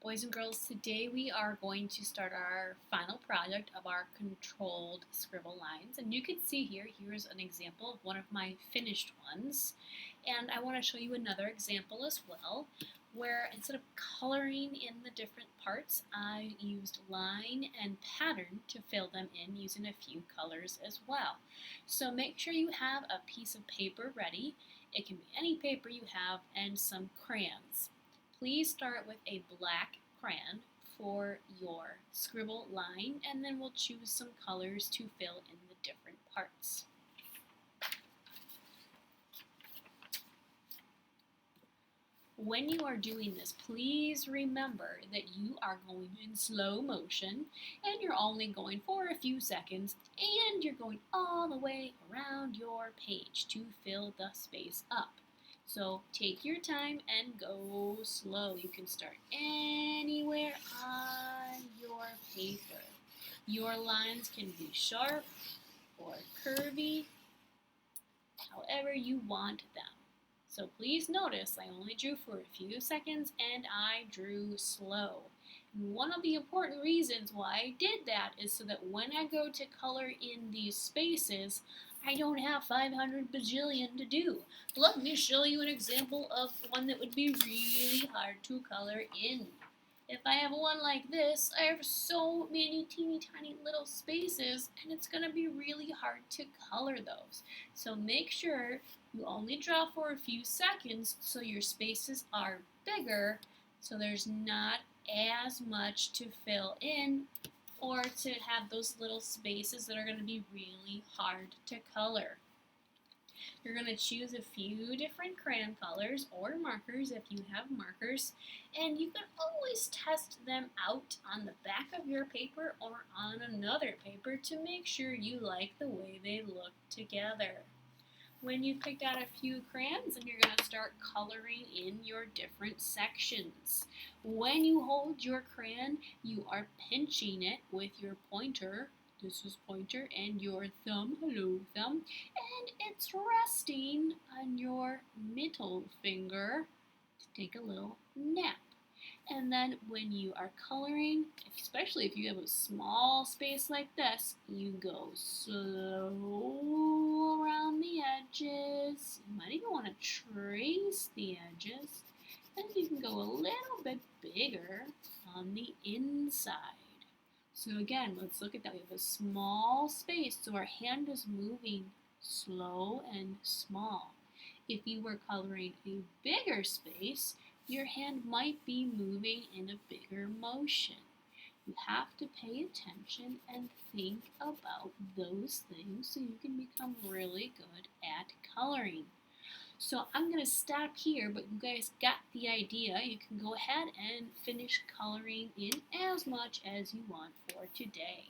Boys and girls, today we are going to start our final project of our controlled scribble lines. And you can see here's an example of one of my finished ones. And I want to show you another example as well, where instead of coloring in the different parts, I used line and pattern to fill them in using a few colors as well. So make sure you have a piece of paper ready. It can be any paper you have and some crayons. Please start with a black crayon for your scribble line, and then we'll choose some colors to fill in the different parts. When you are doing this, please remember that you are going in slow motion and you're only going for a few seconds, and you're going all the way around your page to fill the space up. So take your time and go slow. You can start anywhere on your paper. Your lines can be sharp or curvy, however you want them. So please notice I only drew for a few seconds and I drew slow. And one of the important reasons why I did that is so that when I go to color in these spaces, I don't have 500 bajillion to do. Let me show you an example of one that would be really hard to color in. If I have one like this, I have so many teeny tiny little spaces, and it's going to be really hard to color those. So make sure you only draw for a few seconds so your spaces are bigger, so there's not as much to fill in, or to have those little spaces that are going to be really hard to color. You're going to choose a few different crayon colors or markers if you have markers, and you can always test them out on the back of your paper or on another paper to make sure you like the way they look together. When you've picked out a few crayons, and you're going to start coloring in your different sections. When you hold your crayon, you are pinching it with your pointer, this is pointer, and your thumb, hello thumb, and it's resting on your middle finger to take a little nap. And then when you are coloring, especially if you have a small space like this, you go slow around the edges. You might even want to trace the edges. And you can go a little bit bigger on the inside. So again, let's look at that. We have a small space, so our hand is moving slow and small. If you were coloring a bigger space, your hand might be moving in a bigger motion. You have to pay attention and think about those things so you can become really good at coloring. So I'm going to stop here, but you guys got the idea. You can go ahead and finish coloring in as much as you want for today.